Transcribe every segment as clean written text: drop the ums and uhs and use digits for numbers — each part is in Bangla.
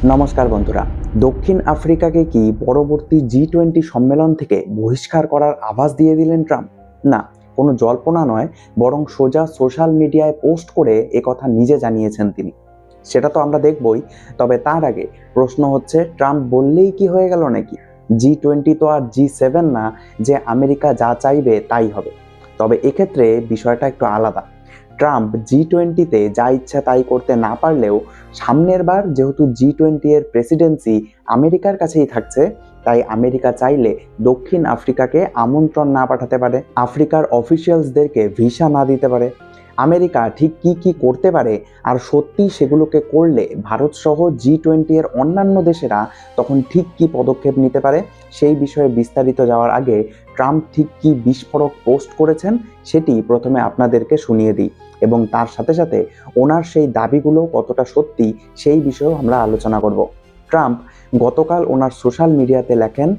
নমস্কার বন্ধুরা। দক্ষিণ আফ্রিকাকে কি পরবর্তী জি-20 সম্মেলন থেকে বহিষ্কার করার আভাস দিয়ে দিলেন ট্রাম্প? না, কোনো জল্পনা নয়, বরং সোজা সোশ্যাল মিডিয়ায় পোস্ট করে একথা নিজে জানিয়েছেন তিনি। সেটা তো আমরা দেখবই, তবে তার আগে প্রশ্ন হচ্ছে, ট্রাম্প বললেই কি হয়ে গেল নাকি? জি-20 তো আর জি-7 না যে আমেরিকা যা চাইবে তাই হবে। তবে এক্ষেত্রে বিষয়টা একটু আলাদা। ট্রাম্প জি-20তে যা ইচ্ছা তাই করতে না পারলেও সামনের বার যেহেতু জি-20 এর প্রেসিডেন্সি আমেরিকার কাছেই থাকছে, তাই আমেরিকা চাইলে দক্ষিণ আফ্রিকাকে আমন্ত্রণ না পাঠাতে পারে, আফ্রিকার অফিসিয়ালসদেরকে ভিসা না দিতে পারে। আমেরিকা ঠিক কি কি করতে পারে, আর সত্যি সেগুলোকে করলে ভারত সহ জি-20 এর অন্যান্য দেশেরা তখন ঠিক কি পদক্ষেপ নিতে পারে, সেই বিষয়ে বিস্তারিত যাওয়ার আগে ট্রাম্প ঠিক কি বিস্ফোরক পোস্ট করেছেন সেটি প্রথমে আপনাদেরকে শুনিয়ে দিই, এবং তার সাথে সাথে ওনার সেই দাবিগুলো কতটা সত্যি সেই বিষয়েও আমরা আলোচনা করব। ট্রাম্প গতকাল ওনার সোশ্যাল মিডিয়াতে লেখেন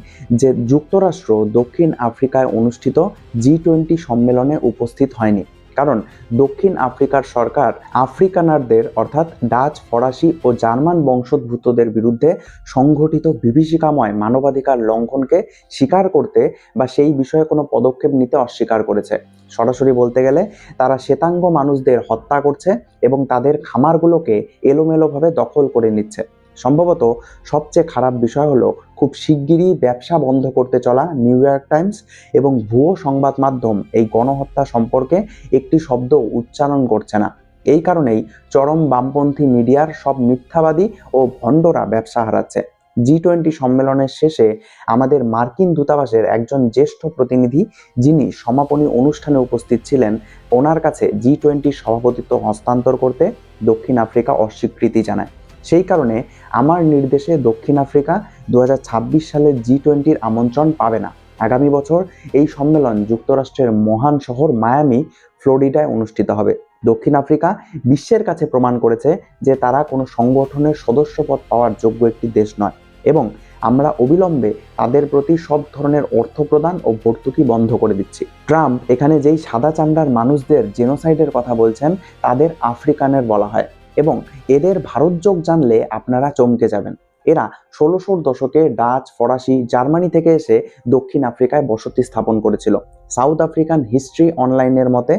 যে যুক্তরাষ্ট্র দক্ষিণ আফ্রিকায় অনুষ্ঠিত জি-20 সম্মেলনে উপস্থিত হয়নি, কারণ দক্ষিণ আফ্রিকার সরকার আফ্রিকানারদের অর্থাৎ ডাচ, ফরাসি ও জার্মান বংশোদ্ভূতদের বিরুদ্ধে সংঘটিত বিভীষিকাময় মানবাধিকার লঙ্ঘনকে স্বীকার করতে বা সেই বিষয়ে কোনো পদক্ষেপ নিতে অস্বীকার করেছে। সরাসরি বলতে গেলে তারা শ্বেতাঙ্গ মানুষদের হত্যা করছে এবং তাদের খামারগুলোকে এলোমেলোভাবে দখল করে নিচ্ছে। সম্ভবত সবচেয়ে খারাপ বিষয় হলো, খুব শিগগিরই ব্যবসা বন্ধ করতে চলা নিউ ইয়র্ক টাইমস এবং ভুয়ো সংবাদ মাধ্যম এই গণহত্যা সম্পর্কে একটি শব্দ উচ্চারণ করছে না। এই কারণেই চরম বামপন্থী মিডিয়ার সব মিথ্যাবাদী ও ভণ্ডরা ব্যবসা হারাচ্ছে। জি-20 সম্মেলনের শেষে আমাদের মার্কিন দূতাবাসের একজন জ্যেষ্ঠ প্রতিনিধি, যিনি সমাপনী অনুষ্ঠানে উপস্থিত ছিলেন, ওনার কাছে জি-20 সভাপতিত্ব হস্তান্তর করতে দক্ষিণ আফ্রিকা অস্বীকৃতি জানায়। সেই কারণে আমার নির্দেশে দক্ষিণ আফ্রিকা 2026 সালের জি-20 আমন্ত্রণ পাবে না। আগামী বছর এই সম্মেলন যুক্তরাষ্ট্রের মহান শহর মায়ামি, ফ্লোরিডায় অনুষ্ঠিত হবে। দক্ষিণ আফ্রিকা বিশ্বের কাছে প্রমাণ করেছে যে তারা কোনো সংগঠনের সদস্যপদ পাওয়ার যোগ্য একটি দেশ নয়, এবং আমরা অবিলম্বে তাদের প্রতি সব ধরনের অর্থ প্রদান ও ভর্তুকি বন্ধ করে দিচ্ছি। ট্রাম্প এখানে যেই সাদা চামড়ার মানুষদের জেনোসাইডের কথা বলছেন, তাদের আফ্রিকানের বলা হয়, এবং এদের ভারত যোগ জানলে আপনারা চমকে যাবেন। এরা 1600 দশকে ডাচ, ফরাসি, জার্মানি থেকে এসে দক্ষিণ আফ্রিকায় বসতি স্থাপন করেছিল। সাউথ আফ্রিকান হিস্ট্রি অনলাইনের মতে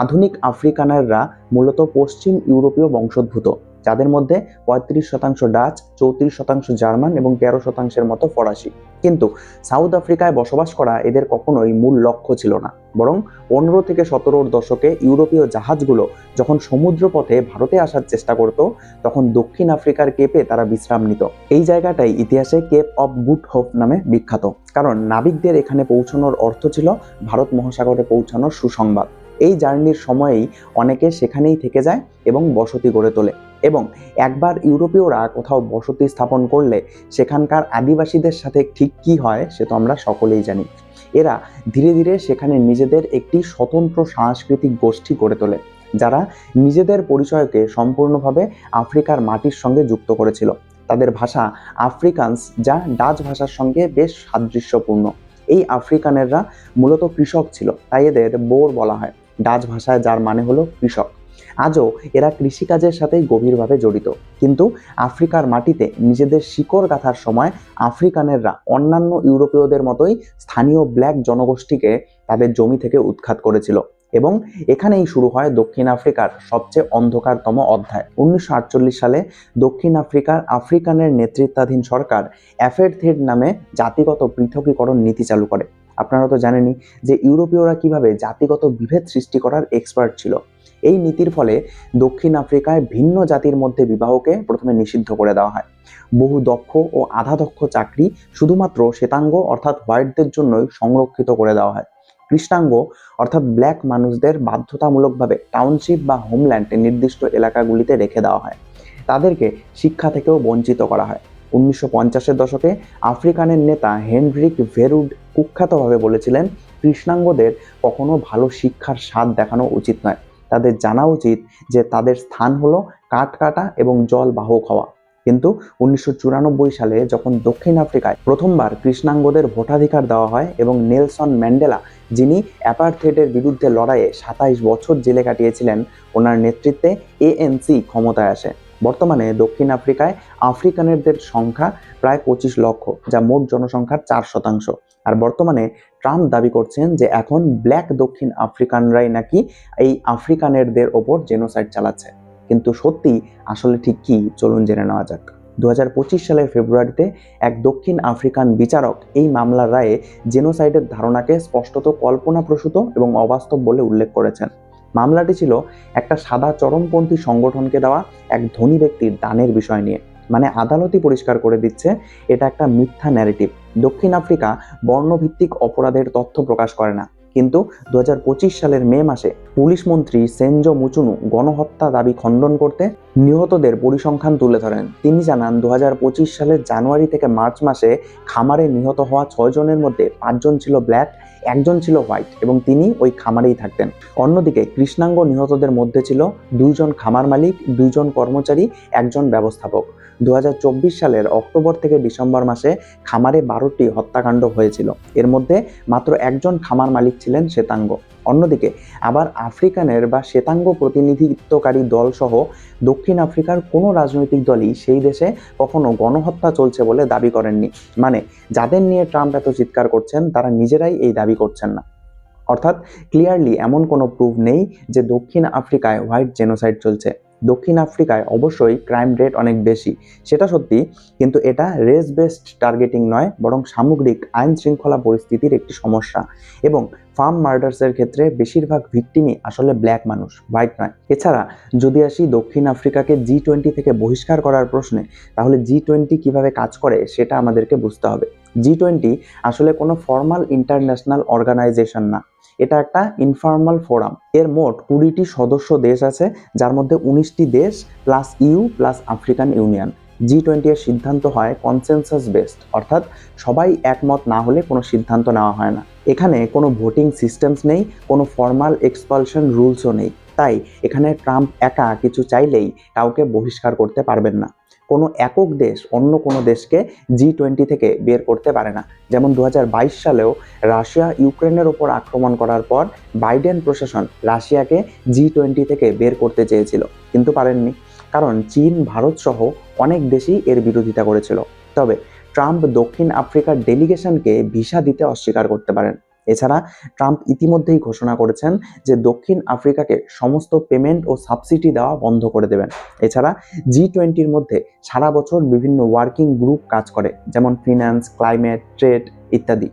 আধুনিক আফ্রিকানাররা মূলত পশ্চিম ইউরোপীয় বংশোদ্ভূত, যাদের মধ্যে 35% ডাচ, 34% জার্মান এবং 13%-এর মতো ফরাসি। কিন্তু সাউথ আফ্রিকায় বসবাস করা এদের কখনোই মূল লক্ষ্য ছিল না, বরং 15 থেকে 17 দশকে ইউরোপীয় জাহাজগুলো যখন সমুদ্রপথে ভারতে আসার চেষ্টা করত, তখন দক্ষিণ আফ্রিকার কেপে তারা বিশ্রাম নিত। এই জায়গাটাই ইতিহাসে কেপ অফ গুড হোপ নামে বিখ্যাত, কারণ নাবিকদের এখানে পৌঁছানোর অর্থ ছিল ভারত মহাসাগরে পৌঁছানোর সুসংবাদ। এই জার্নির সময়েই অনেকে সেখানেই থেকে যায় এবং বসতি গড়ে তোলে, এবং একবার ইউরোপীয়রা কোথাও বসতি স্থাপন করলে সেখানকার আদিবাসীদের সাথে ঠিক কী হয় সে তো আমরা সকলেই জানি। এরা ধীরে ধীরে সেখানে নিজেদের একটি স্বতন্ত্র সাংস্কৃতিক গোষ্ঠী গড়ে তোলে, যারা নিজেদের পরিচয়কে সম্পূর্ণভাবে আফ্রিকার মাটির সঙ্গে যুক্ত করেছিল। তাদের ভাষা আফ্রিকান্স, যা ডাচ ভাষার সঙ্গে বেশ সাদৃশ্যপূর্ণ। এই আফ্রিকানেররা মূলত কৃষক ছিল, তাই এদের বোর বলা হয়, ডাচ ভাষায় যার মানে হলো কৃষক। আজও এরা কৃষিকাজের সাথেই গভীরভাবে জড়িত, কিন্তু আফ্রিকার মাটিতে নিজেদের শিকড় গাঁথার সময় আফ্রিকানেররা অন্যান্য ইউরোপীয়দের মতোই স্থানীয় ব্ল্যাক জনগোষ্ঠীকে তাদের জমি থেকে উৎখাত করেছিল, এবং এখানেই শুরু হয় দক্ষিণ আফ্রিকার সবচেয়ে অন্ধকারতম অধ্যায়। 1948 সালে দক্ষিণ আফ্রিকার আফ্রিকানের নেতৃত্বাধীন সরকার অ্যাপার্থেইড নামে জাতিগত পৃথকীকরণ নীতি চালু করে। আপনারা তো জানেনই যে ইউরোপীয়রা কিভাবে জাতিগত বিভেদ সৃষ্টি করার এক্সপার্ট ছিল। এই নীতির ফলে দক্ষিণ আফ্রিকায় ভিন্ন জাতির মধ্যে বিবাহকে প্রথমে নিষিদ্ধ করে দেওয়া হয়। বহু দক্ষ ও আধা দক্ষ চাকরি শুধুমাত্র শ্বেতাঙ্গ অর্থাৎ হোয়াইটদের জন্যই সংরক্ষিত করে দেওয়া হয়। কৃষ্ণাঙ্গ অর্থাৎ ব্ল্যাক মানুষদের বাধ্যতামূলকভাবে টাউনশিপ বা হোমল্যান্ড নির্দিষ্ট এলাকাগুলিতে রেখে দেওয়া হয়। তাদেরকে শিক্ষা থেকেও বঞ্চিত করা হয়। 1950-এর দশকে আফ্রিকানের নেতা হেনরিক ভেরুড কুখ্যাতভাবে বলেছিলেন, কৃষ্ণাঙ্গদের কখনো ভালো শিক্ষার স্বাদ দেখানো উচিত নয়, তাদের জানা উচিত যে তাদের স্থান হলো কাঠ কাটা এবং জল বাহক হওয়া। কিন্তু 1994 সালে যখন দক্ষিণ আফ্রিকায় প্রথমবার কৃষ্ণাঙ্গদের ভোটাধিকার দেওয়া হয় এবং নেলসন ম্যান্ডেলা, যিনি অ্যাপার্থেইডের বিরুদ্ধে লড়াইয়ে 27 বছর জেলে কাটিয়েছিলেন, ওনার নেতৃত্বে এএনসি ক্ষমতায় আসে। বর্তমানে দক্ষিণ আফ্রিকায় আফ্রিকানদের সংখ্যা প্রায় 25 লক্ষ, যা মোট জনসংখ্যার 4%। আর বর্তমানে ট্রাম্প দাবি করছেন যে এখন ব্ল্যাক দক্ষিণ আফ্রিকানরাই নাকি এই আফ্রিকানদের ওপর জেনোসাইড চালাচ্ছে। কিন্তু সত্যি আসলে ঠিক কি, চলুন জেনে নেওয়া যাক। 2025 সালের ফেব্রুয়ারিতে এক দক্ষিণ আফ্রিকান বিচারক এই মামলার রায়ে জেনোসাইডের ধারণাকে স্পষ্টত কল্পনাপ্রসূত এবং অবাস্তব বলে উল্লেখ করেছেন। মামলাটি ছিল একটা সাদা চরমপন্থী সংগঠনকে দেওয়া এক ধনী ব্যক্তির দানের বিষয় নিয়ে। মানে আদালতই পরিষ্কার করে দিচ্ছে এটা একটা মিথ্যা ন্যারেটিভ। দক্ষিণ আফ্রিকা বর্ণভিত্তিক অপরাধের তথ্য প্রকাশ করে না, কিন্তু 2025 সালের মে মাসে পুলিশ মন্ত্রী সেনজো মুচুনু গণহত্যা দাবি খণ্ডন করতে নিহতদের পরিসংখ্যান তুলে ধরেন। তিনি জানান 2025 সালের জানুয়ারি থেকে মার্চ মাসে খামারে নিহত হওয়া 6 জনের মধ্যে 5 জন ছিল ব্ল্যাক, 1 জন ছিল হোয়াইট এবং তিনি ওই খামারেই থাকতেন। অন্যদিকে কৃষ্ণাঙ্গ নিহতদের মধ্যে ছিল 2 জন খামার মালিক, 2 জন কর্মচারী, 1 জন ব্যবস্থাপক। 2024 সালের অক্টোবর থেকে ডিসেম্বর মাসে খামারে 12টি হত্যাকাণ্ড হয়েছিল। এর মধ্যে মাত্র 1 জন খামার মালিক ছিলেন শ্বেতাঙ্গ। অন্যদিকে আবার আফ্রিকানের বা শ্বেতাঙ্গ প্রতিনিধিত্বকারী দল সহ দক্ষিণ আফ্রিকার কোনো রাজনৈতিক দলই সেই দেশে কখনো গণহত্যা চলছে বলে দাবি করেননি। মানে যাদের নিয়ে ট্রাম্প এত চিৎকার করছেন তারা নিজেরাই এই দাবি করছেন না। অর্থাৎ ক্লিয়ারলি এমন কোনো প্রুফ নেই যে দক্ষিণ আফ্রিকায় হোয়াইট জেনোসাইড চলছে। দক্ষিণ আফ্রিকায় অবশ্যই ক্রাইম রেট অনেক বেশি, সেটা সত্যি, কিন্তু এটা রেস বেসড টার্গেটিং নয়, বরং সামগ্রিক আইন শৃঙ্খলা পরিস্থিতির একটি সমস্যা। এবং ফার্ম মার্ডার্সের ক্ষেত্রে বেশিরভাগ ভিকটিমই আসলে ব্ল্যাক মানুষ, হোয়াইট নয়। এছাড়া যদি আসি দক্ষিণ আফ্রিকাকে G20 থেকে বহিষ্কার করার প্রশ্নে, তাহলে G20 কিভাবে কাজ করে সেটা আমাদেরকে বুঝতে হবে। G20 আসলে কোনো ফর্মাল ইন্টারন্যাশনাল অর্গানাইজেশন না, এটা একটা ইনফর্মাল ফোরাম। এর মোট 20টি সদস্য দেশ আছে, যার মধ্যে 19টি দেশ plus EU plus African Union. G20 এর সিদ্ধান্ত হয় কনসেনসাস বেসড, অর্থাৎ সবাই একমত না হলে কোনো সিদ্ধান্ত নেওয়া হয় না। এখানে কোনো ভোটিং সিস্টেমস নেই, কোনো ফর্মাল এক্সপালশন রুলসও নেই। তাই এখানে ট্রাম্প একা কিছু চাইলেই কাউকে বহিষ্কার করতে পারবেন না। কোনো একক দেশ অন্য কোনো দেশকে G20 থেকে বের করতে পারে না। যেমন 2022 সালেও রাশিয়া ইউক্রেনের ওপর আক্রমণ করার পর বাইডেন প্রশাসন রাশিয়াকে G20 থেকে বের করতে চেয়েছিল, কিন্তু পারেননি, কারণ চীন, ভারত সহ অনেক দেশই এর বিরোধিতা করেছিল। তবে ট্রাম্প দক্ষিণ আফ্রিকার ডেলিগেশনকে ভিসা দিতে অস্বীকার করতে পারেন। এছাড়া ট্রাম্প ইতিমধ্যেই ঘোষণা করেছেন যে দক্ষিণ আফ্রিকাকে সমস্ত পেমেন্ট ও সাবসিডি দেওয়া বন্ধ করে দেবেন। এছাড়া G20-র মধ্যে সারা বছর বিভিন্ন ওয়ার্কিং গ্রুপ কাজ করে, যেমন ফিন্যান্স, ক্লাইমেট, ট্রেড ইত্যাদি।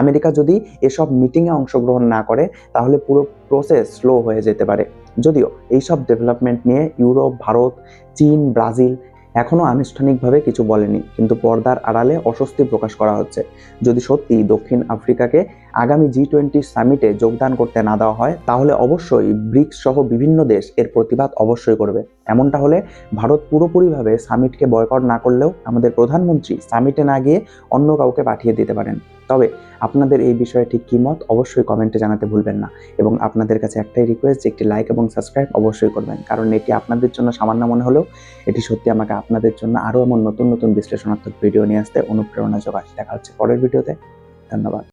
আমেরিকা যদি এসব মিটিংয়ে অংশগ্রহণ না করে তাহলে পুরো প্রসেস স্লো হয়ে যেতে পারে। যদিও এইসব ডেভেলপমেন্ট নিয়ে ইউরোপ, ভারত, চীন, ব্রাজিল এখনও আনুষ্ঠানিকভাবে কিছু বলেনি, কিন্তু পর্দার আড়ালে অস্বস্তি প্রকাশ করা হচ্ছে। যদি সত্যি দক্ষিণ আফ্রিকাকে আগামী G20 সামিটে যোগদান করতে না দেওয়া হয়, তাহলে অবশ্যই ব্রিক্স সহ বিভিন্ন দেশ এর প্রতিবাদ অবশ্যই করবে। এমনটা হলে ভারত পুরোপুরিভাবে সামিটকে বয়কট না করলেও আমাদের প্রধানমন্ত্রী সামিটে না গিয়ে অন্য কাউকে পাঠিয়ে দিতে পারেন। তবে আপনাদের এই বিষয়ে ঠিক কী মত অবশ্যই কমেন্টে জানাতে ভুলবেন না। এবং আপনাদের কাছে একটাই রিকোয়েস্ট যে একটি লাইক এবং সাবস্ক্রাইব অবশ্যই করবেন, কারণ এটি আপনাদের জন্য সামান্য মনে হলেও এটি সত্যি আমাকে আপনাদের জন্য আরও এমন নতুন নতুন বিশ্লেষণাত্মক ভিডিও নিয়ে আসতে অনুপ্রেরণা যোগায়। দেখা হচ্ছে পরের ভিডিওতে। ধন্যবাদ।